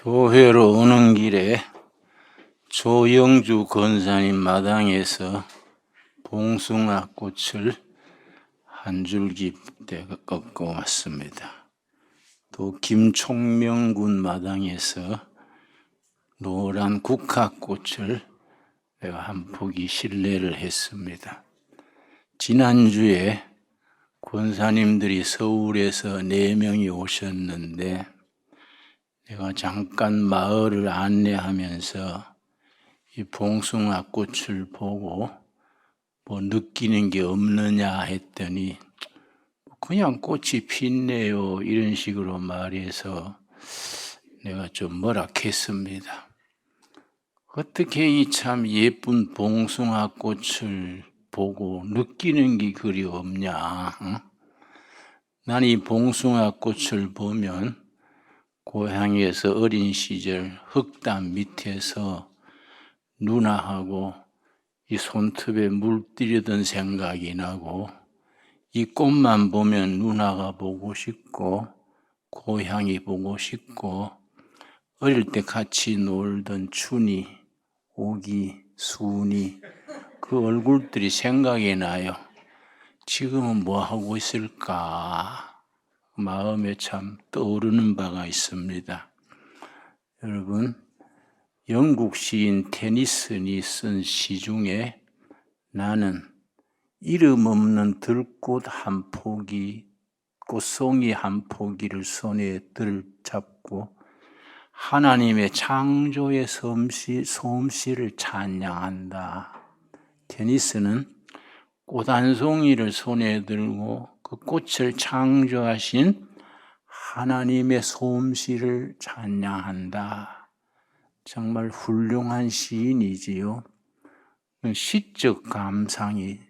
교회로 오는 길에 조영주 권사님 마당에서 봉숭아 꽃을 한 줄기 꺾어 왔습니다. 또 김총명 군 마당에서 노란 국화꽃을 내가 한 포기 신뢰를 했습니다. 지난주에 권사님들이 서울에서 4명이 오셨는데 내가 잠깐 마을을 안내하면서 이 봉숭아 꽃을 보고 뭐 느끼는 게 없느냐 했더니 그냥 꽃이 핀네요 이런 식으로 말해서 내가 좀 뭐라 했습니다. 어떻게 이 참 예쁜 봉숭아 꽃을 보고 느끼는 게 그리 없냐. 난 이 봉숭아 꽃을 보면 고향에서 어린 시절 흙담 밑에서 누나하고 이 손톱에 물 들이던 생각이 나고 이 꽃만 보면 누나가 보고 싶고 고향이 보고 싶고 어릴 때 같이 놀던 춘이, 오기, 순이 그 얼굴들이 생각이 나요. 지금은 뭐 하고 있을까? 마음에 참 떠오르는 바가 있습니다. 여러분, 영국 시인 테니슨이 쓴 시 중에 나는 이름 없는 들꽃 한 포기, 꽃송이 한 포기를 손에 들잡고 하나님의 창조의 솜씨를 찬양한다. 테니슨은 꽃 한 송이를 손에 들고 그 꽃을 창조하신 하나님의 솜씨를 찬양한다. 정말 훌륭한 시인이지요. 시적 감상이,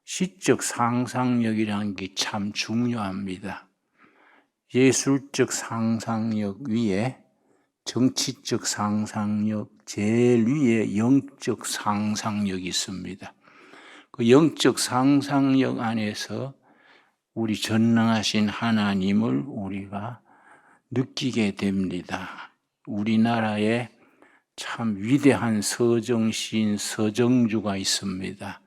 시적 상상력이라는 게 참 중요합니다. 예술적 상상력 위에 정치적 상상력, 제일 위에 영적 상상력이 있습니다. 그 영적 상상력 안에서 우리 전능하신 하나님을 우리가 느끼게 됩니다. 우리나라에 참 위대한 서정시인 서정주가 있습니다.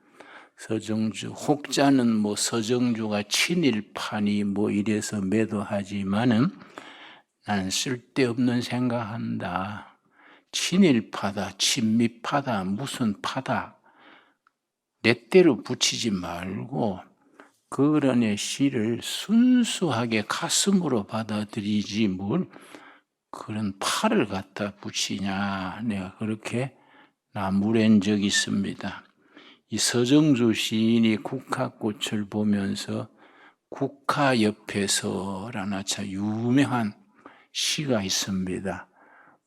서정주, 혹자는 뭐 서정주가 친일파니 뭐 이래서 매도하지만은 나는 쓸데없는 생각한다. 친일파다, 친미파다, 무슨 파다. 내 때로 붙이지 말고 그런의 시를 순수하게 가슴으로 받아들이지 뭘 그런 팔을 갖다 붙이냐. 내가 그렇게 나무랜 적이 있습니다. 이 서정주 시인이 국화꽃을 보면서 국화 옆에서라는 참 유명한 시가 있습니다.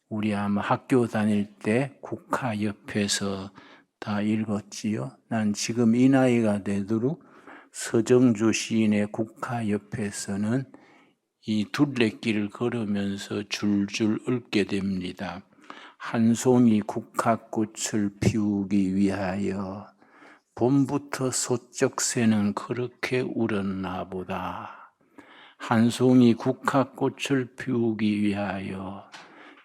우리 아마 학교 다닐 때 국화 옆에서 다 읽었지요. 난 지금 이 나이가 되도록 서정주 시인의 국화 옆에서는 이 둘레길을 걸으면서 줄줄 읊게 됩니다. 한 송이 국화꽃을 피우기 위하여 봄부터 소쩍새는 그렇게 울었나 보다. 한 송이 국화꽃을 피우기 위하여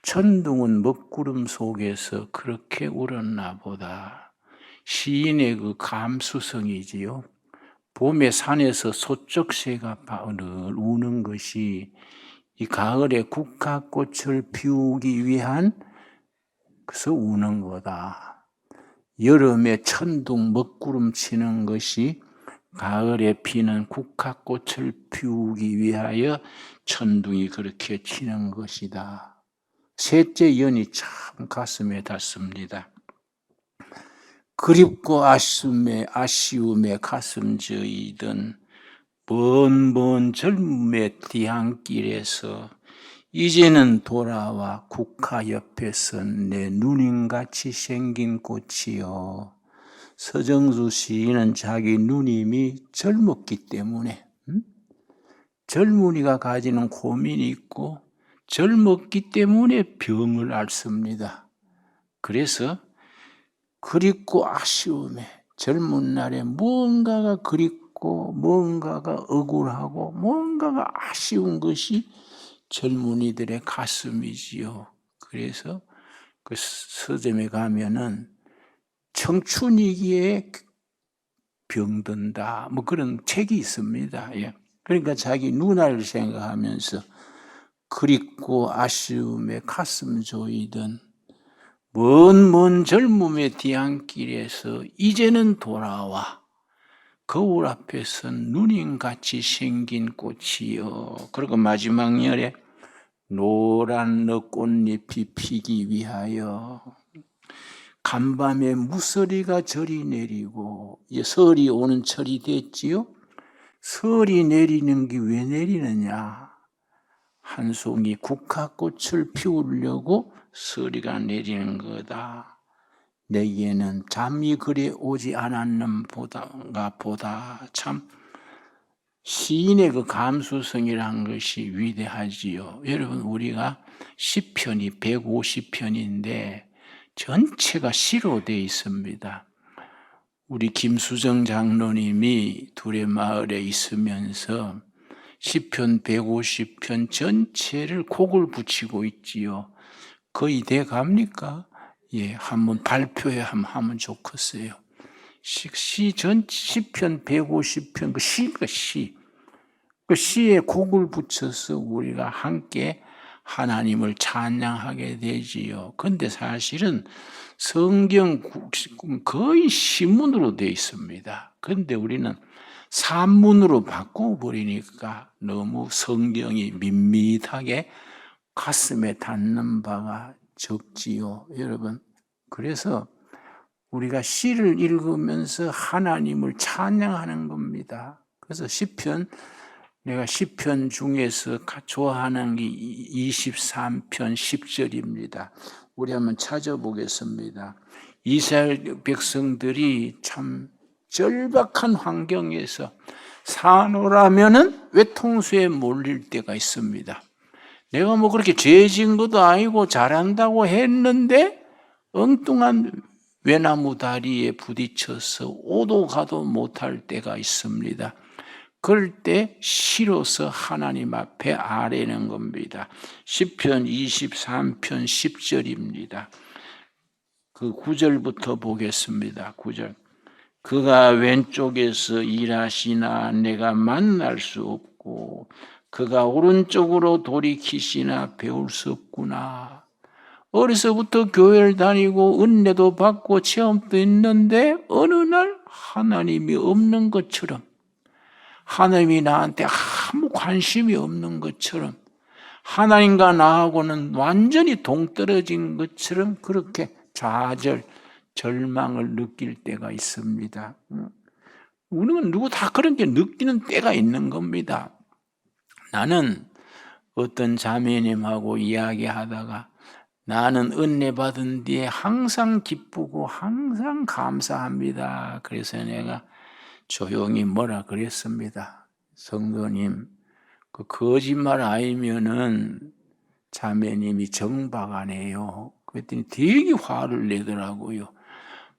천둥은 먹구름 속에서 그렇게 울었나 보다. 시인의 그 감수성이지요. 봄에 산에서 소쩍새가 우는 것이 이 가을에 국화꽃을 피우기 위한 그래서 우는 거다. 여름에 천둥 먹구름 치는 것이 가을에 피는 국화꽃을 피우기 위하여 천둥이 그렇게 치는 것이다. 셋째 연이 참 가슴에 닿습니다. 그립고 아쉬움에 가슴 저이던 먼 젊음의 뒤안길에서 이제는 돌아와 국화 옆에서 내 누님같이 생긴 꽃이요. 서정주 시인은 자기 누님이 젊었기 때문에 젊은이가 가지는 고민이 있고 젊었기 때문에 병을 앓습니다. 그래서 그립고 아쉬움에 젊은 날에 뭔가가 그립고 뭔가가 억울하고 뭔가가 아쉬운 것이 젊은이들의 가슴이지요. 그래서 그 서점에 가면은 청춘이기에 병든다, 뭐 그런 책이 있습니다. 예. 그러니까 자기 누나를 생각하면서 그립고 아쉬움에 가슴 조이던 먼 젊음의 뒤안길에서 이제는 돌아와 거울 앞에 선 누님같이 생긴 꽃이여. 그리고 마지막 열에 노란 너 꽃잎이 피기 위하여. 간밤에 무서리가 저리 내리고, 이제 설이 오는 철이 됐지요. 설이 내리는 게 왜 내리느냐? 한 송이 국화꽃을 피우려고 설이가 내리는 거다. 내게는 잠이 그리 오지 않았는 보다 참 시인의 그 감수성이라는 것이 위대하지요. 여러분, 우리가 시편이 150편인데 전체가 시로 되어 있습니다. 우리 김수정 장로님이 두레마을에 있으면서 시편 150편 전체를 곡을 붙이고 있지요. 거의 돼 갑니까? 예, 한번 발표해 하면 좋겠어요. 시편 150편 그 시에 곡을 붙여서 우리가 함께 하나님을 찬양하게 되지요. 근데 사실은 성경 거의 시문으로 되어 있습니다. 근데 우리는 산문으로 바꿔버리니까 너무 성경이 밋밋하게 가슴에 닿는 바가 적지요, 여러분. 그래서 우리가 시를 읽으면서 하나님을 찬양하는 겁니다. 그래서 내가 시편 중에서 좋아하는 게 23편 10절입니다. 우리 한번 찾아보겠습니다. 이스라엘 백성들이 참 절박한 환경에서 사노라면은 외통수에 몰릴 때가 있습니다. 내가 뭐 그렇게 죄진 것도 아니고 잘한다고 했는데 엉뚱한 외나무 다리에 부딪혀서 오도 가도 못할 때가 있습니다. 그럴 때 시로서 하나님 앞에 아뢰는 겁니다. 시편 23편 10절입니다. 그 9절부터 보겠습니다. 9절. 그가 왼쪽에서 일하시나 내가 만날 수 없고 그가 오른쪽으로 돌이키시나 배울 수 없구나. 어려서부터 교회를 다니고 은혜도 받고 체험도 있는데 어느 날 하나님이 없는 것처럼, 하나님이 나한테 아무 관심이 없는 것처럼, 하나님과 나하고는 완전히 동떨어진 것처럼 그렇게 좌절, 절망을 느낄 때가 있습니다. 우리는 누구 다 그런 게 느끼는 때가 있는 겁니다. 나는 어떤 자매님하고 이야기하다가 나는 은혜 받은 뒤에 항상 기쁘고 항상 감사합니다. 그래서 내가 조용히 뭐라 그랬습니다. 성도님, 그 거짓말 아니면은 자매님이 정박하네요. 그랬더니 되게 화를 내더라고요.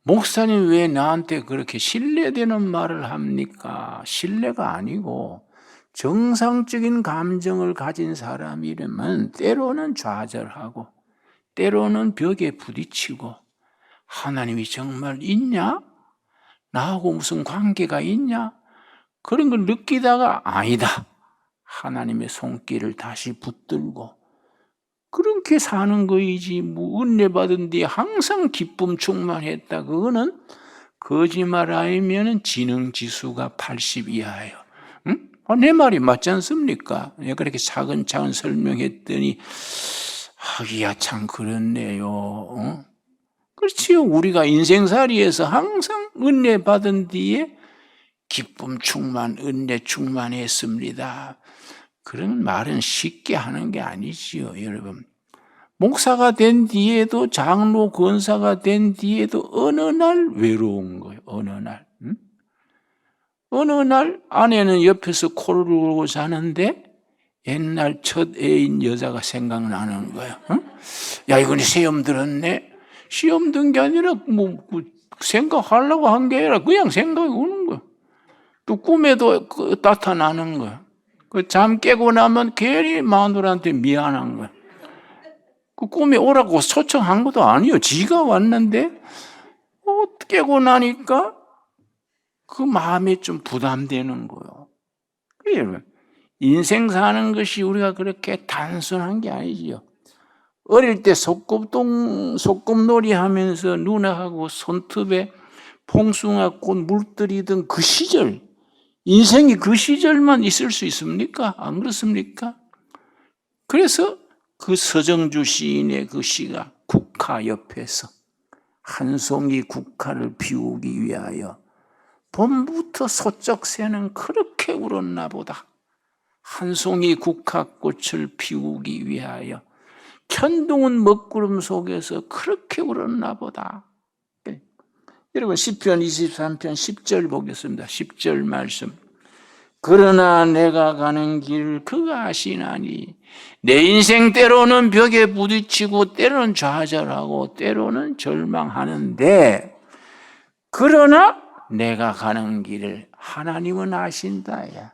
목사님 왜 나한테 그렇게 신뢰되는 말을 합니까? 신뢰가 아니고 정상적인 감정을 가진 사람이라면 때로는 좌절하고 때로는 벽에 부딪히고 하나님이 정말 있냐? 나하고 무슨 관계가 있냐? 그런 걸 느끼다가 아니다. 하나님의 손길을 다시 붙들고 그렇게 사는 거이지 뭐 은혜 받은 뒤에 항상 기쁨 충만했다. 그거는 거짓말 아니면 지능지수가 80 이하예요. 응? 내 말이 맞지 않습니까? 내가 그렇게 차근차근 설명했더니 하기야 참 그렇네요. 그렇지요. 우리가 인생살이에서 항상 은혜 받은 뒤에 기쁨 충만, 은혜 충만했습니다. 그런 말은 쉽게 하는 게 아니지요, 여러분. 목사가 된 뒤에도, 장로 권사가 된 뒤에도 어느 날 외로운 거예요. 어느 날. 어느 날 아내는 옆에서 코를 골고 자는데 옛날 첫 애인 여자가 생각나는 거예요. 야, 이건 시험 들었네. 시험 든 게 아니라 뭐 생각하려고 한 게 아니라 그냥 생각이 오는 거예요. 또 꿈에도 나타나는 거예요. 그 잠 깨고 나면 괜히 마누라한테 미안한 거예요. 그 꿈에 오라고 초청한 것도 아니에요. 지가 왔는데 깨고 나니까 그 마음에 좀 부담되는 거예요. 여러분, 인생 사는 것이 우리가 그렇게 단순한 게 아니지요. 어릴 때 소꿉놀이 하면서 누나하고 손톱에 봉숭아 꽃 물들이던 그 시절, 인생이 그 시절만 있을 수 있습니까? 안 그렇습니까? 그래서 그 서정주 시인의 그 시가 국화 옆에서 한 송이 국화를 피우기 위하여 봄부터 소쩍 새는 그렇게 울었나 보다. 한 송이 국화꽃을 피우기 위하여 천둥은 먹구름 속에서 그렇게 울었나 보다. 여러분 시편 23편 10절 보겠습니다. 10절 말씀. 그러나 내가 가는 길 그가 아시나니 내 인생 때로는 벽에 부딪히고 때로는 좌절하고 때로는 절망하는데 그러나 내가 가는 길을 하나님은 아신다야.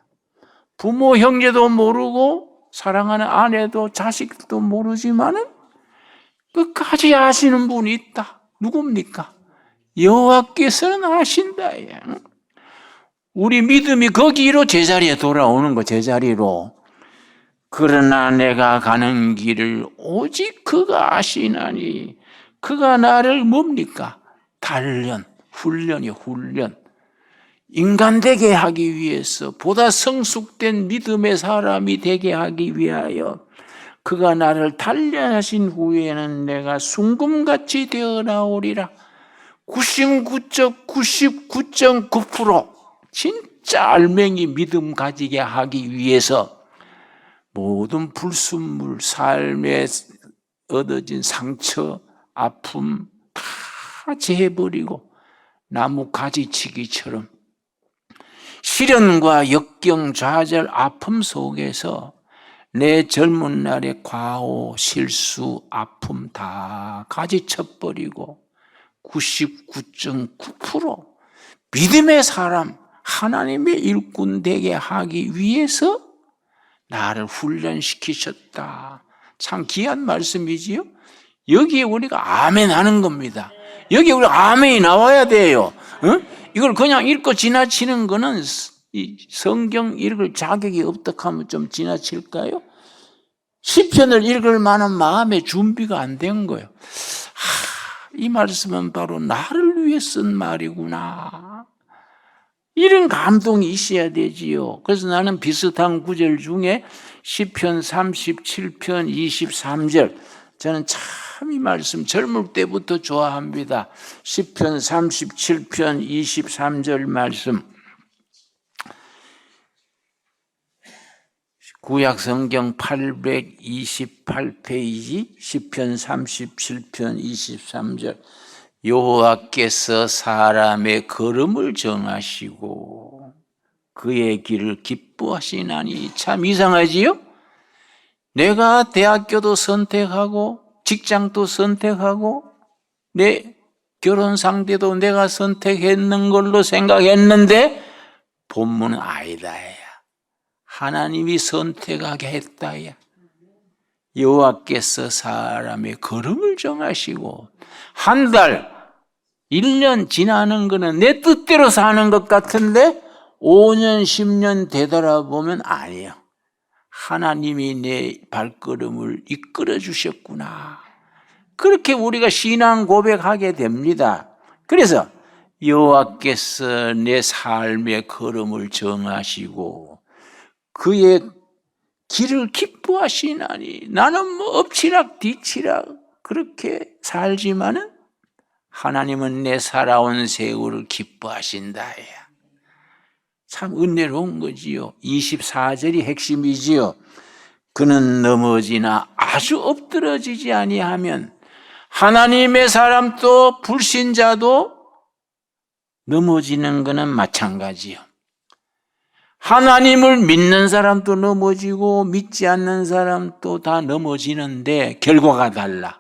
부모 형제도 모르고 사랑하는 아내도 자식도 모르지만은 끝까지 아시는 분이 있다. 누굽니까? 여호와께서는 아신다야. 우리 믿음이 거기로 제자리에 돌아오는 거, 제자리로. 그러나 내가 가는 길을 오직 그가 아시나니 그가 나를 뭡니까? 훈련이요, 훈련. 인간 되게 하기 위해서 보다 성숙된 믿음의 사람이 되게 하기 위하여 그가 나를 단련하신 후에는 내가 순금같이 되어 나오리라. 99.99% 진짜 알맹이 믿음 가지게 하기 위해서 모든 불순물, 삶에 얻어진 상처, 아픔 다 제해버리고 나무 가지치기처럼 시련과 역경, 좌절, 아픔 속에서 내 젊은 날의 과오, 실수, 아픔 다 가지쳐버리고 99.9% 믿음의 사람, 하나님의 일꾼 되게 하기 위해서 나를 훈련시키셨다. 참 귀한 말씀이지요. 여기에 우리가 아멘 하는 겁니다. 여기에 우리가 아멘이 나와야 돼요. 이걸 그냥 읽고 지나치는 거는 이 성경 읽을 자격이 없다 하면 좀 지나칠까요? 시편을 읽을 만한 마음의 준비가 안 된 거예요. 이 말씀은 바로 나를 위해 쓴 말이구나. 이런 감동이 있어야 되지요. 그래서 나는 비슷한 구절 중에 시편 37편 23절 저는 참 이 말씀 젊을 때부터 좋아합니다. 시편 37편 23절 말씀 구약성경 828페이지 시편 37편 23절 여호와께서 사람의 걸음을 정하시고 그의 길을 기뻐하시나니 참 이상하지요? 내가 대학교도 선택하고 직장도 선택하고 내 결혼 상대도 내가 선택했는 걸로 생각했는데 본문은 아니다야. 하나님이 선택하게 했다야. 여호와께서 사람의 걸음을 정하시고 한 달, 1년 지나는 거는 내 뜻대로 사는 것 같은데 5년, 10년 되돌아보면 아니에요. 하나님이 내 발걸음을 이끌어 주셨구나. 그렇게 우리가 신앙 고백하게 됩니다. 그래서 여호와께서 내 삶의 걸음을 정하시고 그의 길을 기뻐하시나니 나는 뭐 엎치락 뒤치락 그렇게 살지만은 하나님은 내 살아온 세월을 기뻐하신다. 참 은혜로운 거지요. 24절이 핵심이지요. 그는 넘어지나 아주 엎드러지지 아니하면 하나님의 사람도 불신자도 넘어지는 것은 마찬가지요. 하나님을 믿는 사람도 넘어지고 믿지 않는 사람도 다 넘어지는데 결과가 달라.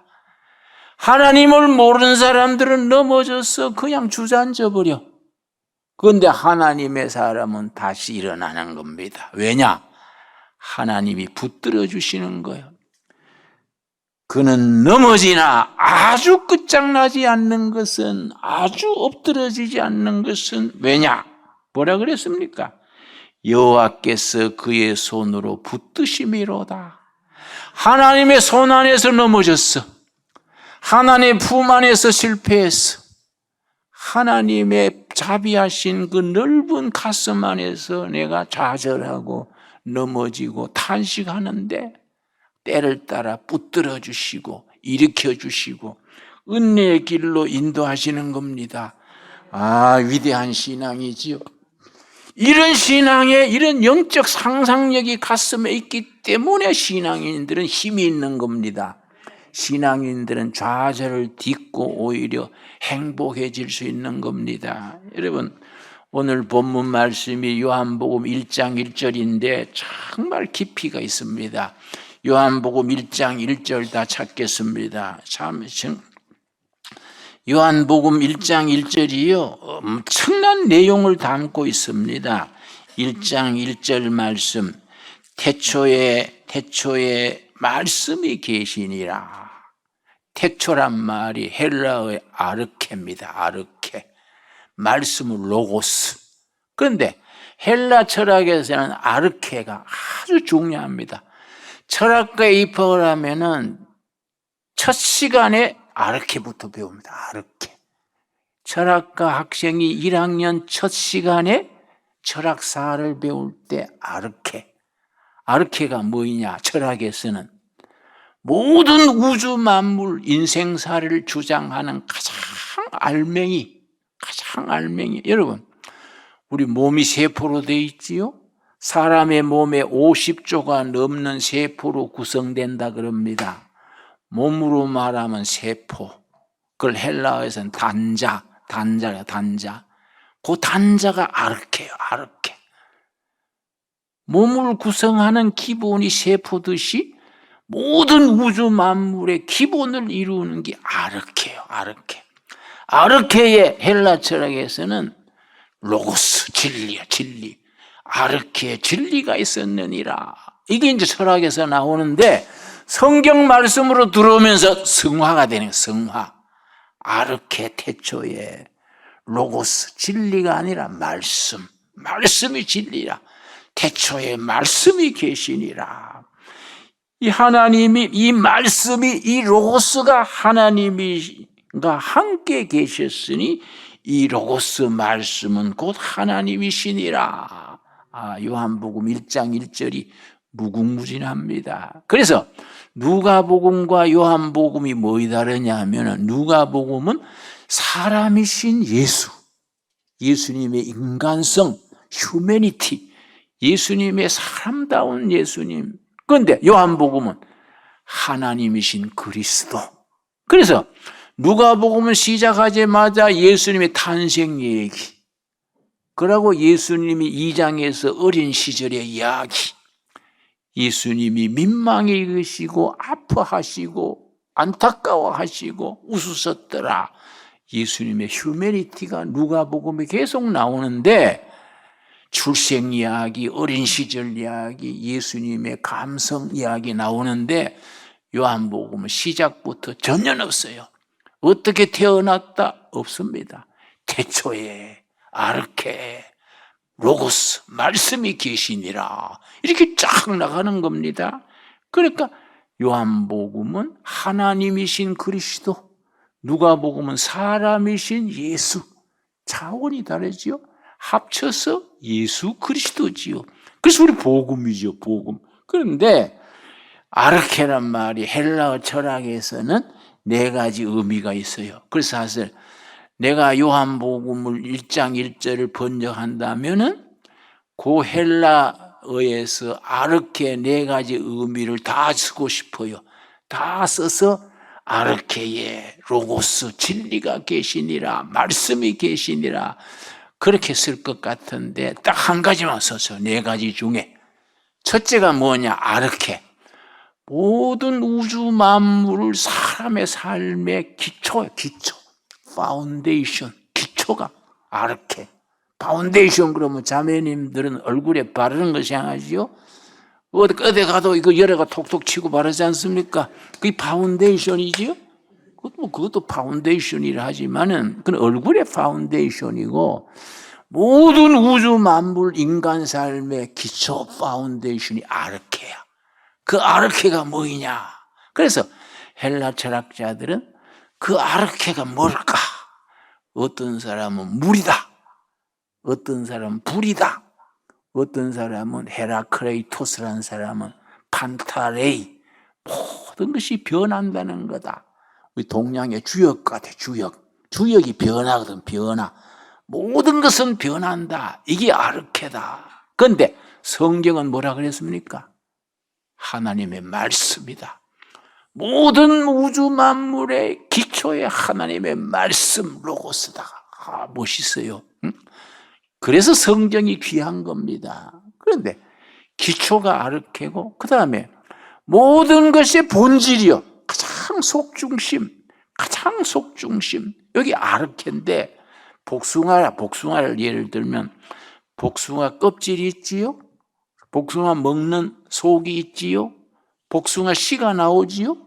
하나님을 모르는 사람들은 넘어져서 그냥 주저앉아 버려. 그런데 하나님의 사람은 다시 일어나는 겁니다. 왜냐? 하나님이 붙들어 주시는 거예요. 그는 넘어지나 아주 끝장나지 않는 것은, 아주 엎드러지지 않는 것은 왜냐? 뭐라 그랬습니까? 여호와께서 그의 손으로 붙드심이로다. 하나님의 손 안에서 넘어졌어. 하나님의 품 안에서 실패했어. 하나님의 자비하신 그 넓은 가슴 안에서 내가 좌절하고 넘어지고 탄식하는데 때를 따라 붙들어 주시고 일으켜 주시고 은혜의 길로 인도하시는 겁니다. 아, 위대한 신앙이지요. 이런 신앙에, 이런 영적 상상력이 가슴에 있기 때문에 신앙인들은 힘이 있는 겁니다. 신앙인들은 좌절을 딛고 오히려 행복해질 수 있는 겁니다. 여러분, 오늘 본문 말씀이 요한복음 1장 1절인데 정말 깊이가 있습니다. 요한복음 1장 1절 다 찾겠습니다. 참, 요한복음 1장 1절이요 엄청난 내용을 담고 있습니다. 1장 1절 말씀, 태초에 말씀이 계시니라. 태초란 말이 헬라어의 아르케입니다. 아르케. 말씀은 로고스. 그런데 헬라 철학에서는 아르케가 아주 중요합니다. 철학과에 입학을 하면은 첫 시간에 아르케부터 배웁니다. 아르케. 철학과 학생이 1학년 첫 시간에 철학사를 배울 때 아르케. 아르케가 뭐냐? 철학에서는 모든 우주 만물 인생사를 주장하는 가장 알맹이. 여러분, 우리 몸이 세포로 되어 있지요? 사람의 몸에 50조가 넘는 세포로 구성된다 그럽니다. 몸으로 말하면 세포. 그걸 헬라어에서는 단자. 그 단자가 아르케예요. 아르케. 몸을 구성하는 기본이 세포듯이 모든 우주 만물의 기본을 이루는 게 아르케예요. 아르케. 아르케의 헬라 철학에서는 로고스, 진리야, 진리. 아르케에 진리가 있었느니라. 이게 이제 철학에서 나오는데 성경 말씀으로 들어오면서 성화가 되는 거예요. 성화. 아르케 태초에 로고스, 진리가 아니라 말씀. 말씀이 진리라. 태초에 말씀이 계시니라. 이 하나님이, 이 말씀이, 이 로고스가 하나님과 함께 계셨으니 이 로고스 말씀은 곧 하나님이시니라. 요한복음 1장 1절이 무궁무진합니다. 그래서 누가복음과 요한복음이 뭐이 다르냐 하면 누가복음은 사람이신 예수, 예수님의 인간성, 휴머니티, 예수님의 사람다운 예수님. 그런데 요한복음은 하나님이신 그리스도. 그래서 누가복음은 시작하자마자 예수님의 탄생 얘기, 그러고 예수님이 2장에서 어린 시절의 이야기, 예수님이 민망해 계시고 아파하시고 안타까워하시고 웃으셨더라. 예수님의 휴머니티가 누가복음에 계속 나오는데 출생 이야기, 어린 시절 이야기, 예수님의 감성 이야기 나오는데 요한복음은 시작부터 전혀 없어요. 어떻게 태어났다? 없습니다. 태초에 아르케 로고스 말씀이 계시니라. 이렇게 쫙 나가는 겁니다. 그러니까 요한복음은 하나님이신 그리스도, 누가복음은 사람이신 예수. 차원이 다르지요. 합쳐서 예수 그리스도지요. 그래서 우리 복음이죠. 복음. 그런데 아르케란 말이 헬라어 철학에서는 4가지 의미가 있어요. 그래서 사실 내가 요한복음을 1장 1절을 번역한다면은 그 헬라어에서 아르케 4가지 의미를 다 쓰고 싶어요. 다 써서 아르케에 로고스 진리가 계시니라, 말씀이 계시니라, 그렇게 쓸 것 같은데 딱 한 가지만 써서 4가지 중에 첫째가 뭐냐? 아르케. 모든 우주 만물을 사람의 삶의 기초예요. 기초. 파운데이션. 기초가 아르케. 파운데이션 그러면 자매님들은 얼굴에 바르는 거 생각하지요? 어디 가도 이거 열애가 톡톡 치고 바르지 않습니까? 그게 파운데이션이지요? 그것도 파운데이션이라 하지만은, 그건 얼굴의 파운데이션이고, 모든 우주 만물 인간 삶의 기초 파운데이션이 아르케야. 그 아르케가 뭐이냐? 그래서 헬라 철학자들은 그 아르케가 뭘까? 어떤 사람은 물이다. 어떤 사람은 불이다. 어떤 사람은 헤라크레이토스라는 사람은 판타레이. 모든 것이 변한다는 거다. 우리 동양의 주역 같아, 주역. 주역이 변하거든, 변화. 모든 것은 변한다. 이게 아르케다. 그런데 성경은 뭐라 그랬습니까? 하나님의 말씀이다. 모든 우주 만물의 기초에 하나님의 말씀, 로고스다. 멋있어요. 응? 그래서 성경이 귀한 겁니다. 그런데 기초가 아르케고, 그 다음에 모든 것의 본질이요. 가장 속중심, 여기 아르케인데, 복숭아를 예를 들면, 복숭아 껍질이 있지요? 복숭아 먹는 속이 있지요? 복숭아 씨가 나오지요?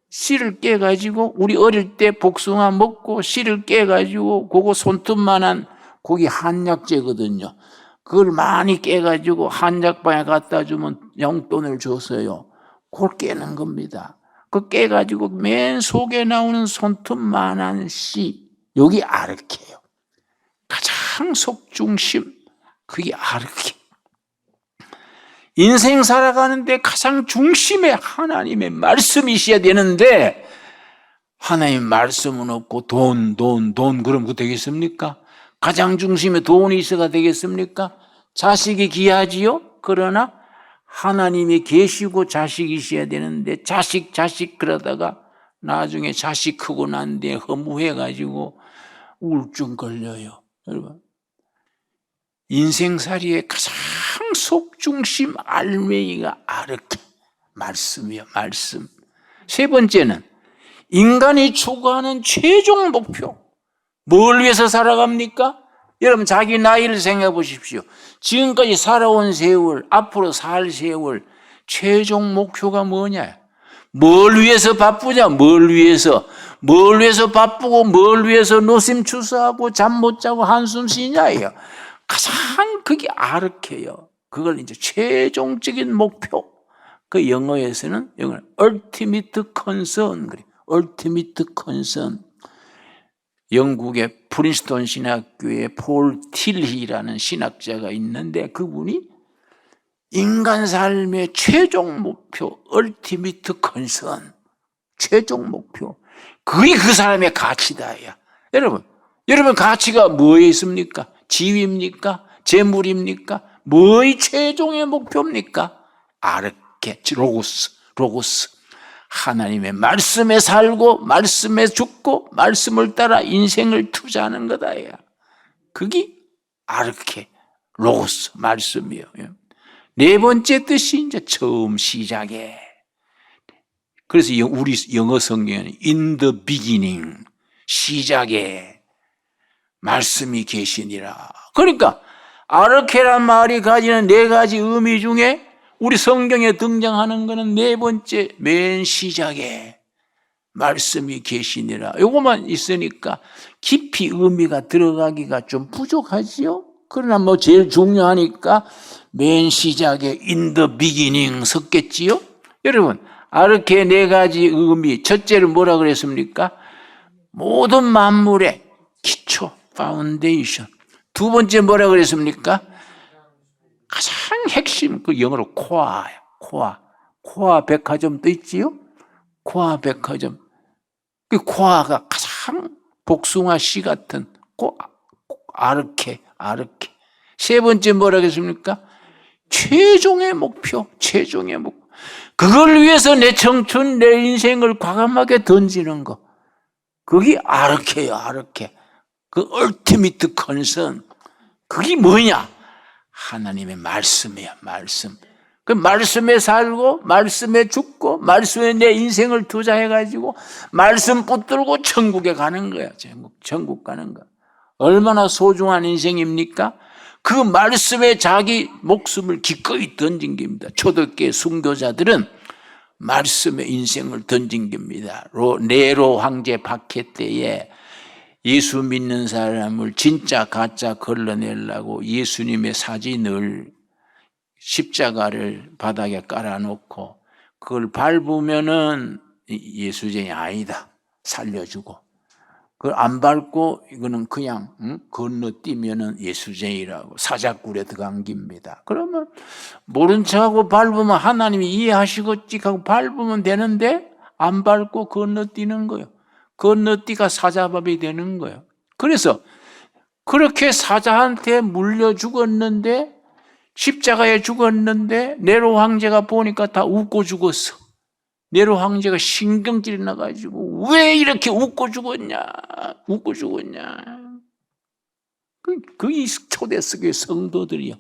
씨를 깨가지고, 우리 어릴 때 복숭아 먹고 씨를 깨가지고, 그거 손톱만한 거기 한약재거든요. 그걸 많이 깨가지고 한약방에 갖다 주면 용돈을 줬어요. 그걸 깨는 겁니다. 그 깨가지고 맨 속에 나오는 손톱만한 씨, 여기 아르케예요. 가장 속중심, 그게 아르케. 인생 살아가는데 가장 중심에 하나님의 말씀이 있어야 되는데, 하나님의 말씀은 없고 돈 그럼 그거 되겠습니까? 가장 중심에 돈이 있어야 되겠습니까? 자식이 귀하지요? 그러나 하나님이 계시고 자식이 있어야 되는데, 자식 그러다가 나중에 자식 크고 난 뒤에 허무해가지고 우울증 걸려요. 여러분, 인생살이의 가장 속중심 알맹이가 아르케, 말씀이요, 말씀. 세 번째는 인간이 추구하는 최종 목표. 뭘 위해서 살아갑니까? 여러분, 자기 나이를 생각해 보십시오. 지금까지 살아온 세월, 앞으로 살 세월, 최종 목표가 뭐냐? 뭘 위해서 바쁘냐? 뭘 위해서 바쁘고, 뭘 위해서 노심초사하고 잠 못 자고 한숨 쉬냐예요. 가장 그게 아르케요. 그걸 이제 최종적인 목표. 그 영어에서는 ultimate concern, 그래. ultimate concern. 영국의 프린스턴 신학교에 폴 틸리라는 신학자가 있는데, 그분이 인간 삶의 최종 목표, ultimate concern, 최종 목표, 그게 그 사람의 가치다. 야. 여러분 가치가 뭐에 있습니까? 지위입니까? 재물입니까? 뭐의 최종의 목표입니까? 아르케, 로고스. 하나님의 말씀에 살고, 말씀에 죽고, 말씀을 따라 인생을 투자하는 거다. 그게 아르케, 로고스, 말씀이에요. 네 번째 뜻이 이제 처음 시작에. 그래서 우리 영어 성경에는 in the beginning, 시작에 말씀이 계시니라. 그러니까 아르케란 말이 가지는 네 가지 의미 중에 우리 성경에 등장하는 것은 네 번째, 맨 시작에 말씀이 계시니라. 이것만 있으니까 깊이 의미가 들어가기가 좀 부족하지요. 그러나 뭐 제일 중요하니까 맨 시작에 in the beginning 섞겠지요. 여러분, 아르케 네 가지 의미, 첫째는 뭐라 그랬습니까? 모든 만물의 기초, 파운데이션. 두 번째 뭐라 그랬습니까? 가장 핵심, 그 영어로 코아 백화점도 있지요? 코아 백화점. 그 코아가 가장 복숭아 씨 같은 아르케. 세 번째 뭐라 그랬습니까? 최종의 목표. 그걸 위해서 내 청춘, 내 인생을 과감하게 던지는 거. 그게 아르케예요, 아르케. 그 ultimate concern. 그게 뭐냐? 하나님의 말씀이야, 말씀. 그 말씀에 살고, 말씀에 죽고, 말씀에 내 인생을 투자해가지고, 말씀 붙들고 천국에 가는 거야. 천국 가는 거야. 얼마나 소중한 인생입니까? 그 그 말씀에 자기 목숨을 기꺼이 던진 겁니다. 초대교회 순교자들은 말씀에 인생을 던진 겁니다. 네로 황제 박해 때에 예수 믿는 사람을 진짜 가짜 걸러내려고 예수님의 사진을 십자가를 바닥에 깔아놓고 그걸 밟으면은 예수쟁이 아니다 살려주고, 그걸 안 밟고 이거는 그냥 건너뛰면은 예수쟁이라고 사자굴에 들어간 겁니다. 그러면 모른 척하고 밟으면 하나님이 이해하시겠지 하고 밟으면 되는데 안 밟고 건너뛰는 거예요. 건너뛰가 사자밥이 되는 거예요. 그래서 그렇게 사자한테 물려 죽었는데, 십자가에 죽었는데 네로 황제가 보니까 다 웃고 죽었어. 네로 황제가 신경질이 나가지고 왜 이렇게 웃고 죽었냐, 웃고 죽었냐. 그게 초대석의 성도들이요.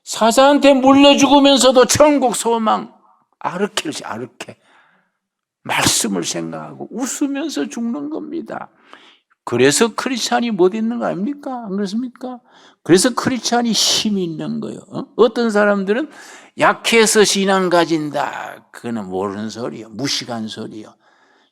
사자한테 물려 죽으면서도 천국 소망, 아르케 말씀을 생각하고 웃으면서 죽는 겁니다. 그래서 크리스찬이 못 있는 거 아닙니까? 안 그렇습니까? 그래서 크리스찬이 힘이 있는 거예요. 어떤 사람들은 약해서 신앙 가진다, 그거는 모르는 소리요, 무식한 소리요.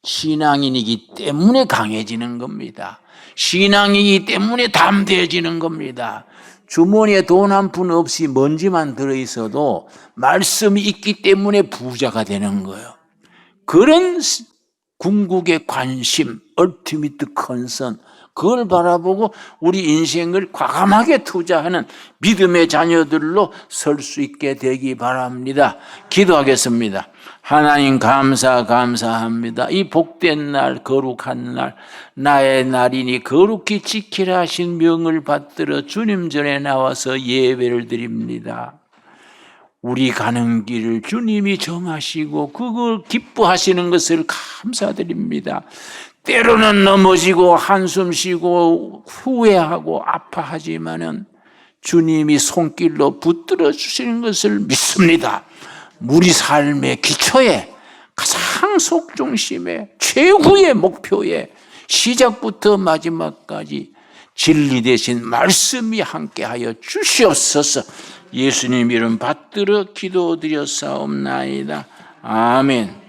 신앙인이기 때문에 강해지는 겁니다. 신앙이기 때문에 담대해지는 겁니다. 주머니에 돈 한 푼 없이 먼지만 들어있어도 말씀이 있기 때문에 부자가 되는 거예요. 그런 궁극의 관심, 얼티미트 컨선, 그걸 바라보고 우리 인생을 과감하게 투자하는 믿음의 자녀들로 설 수 있게 되기 바랍니다. 기도하겠습니다. 하나님 감사합니다. 이 복된 날, 거룩한 날, 나의 날이니 거룩히 지키라 하신 명을 받들어 주님 전에 나와서 예배를 드립니다. 우리 가는 길을 주님이 정하시고 그걸 기뻐하시는 것을 감사드립니다. 때로는 넘어지고 한숨 쉬고 후회하고 아파하지만은 주님이 손길로 붙들어 주시는 것을 믿습니다. 우리 삶의 기초에 가장 속중심에 최후의 목표에 시작부터 마지막까지 진리 되신 말씀이 함께하여 주시옵소서. 예수님 이름 받들어 기도드렸사옵나이다. 아멘.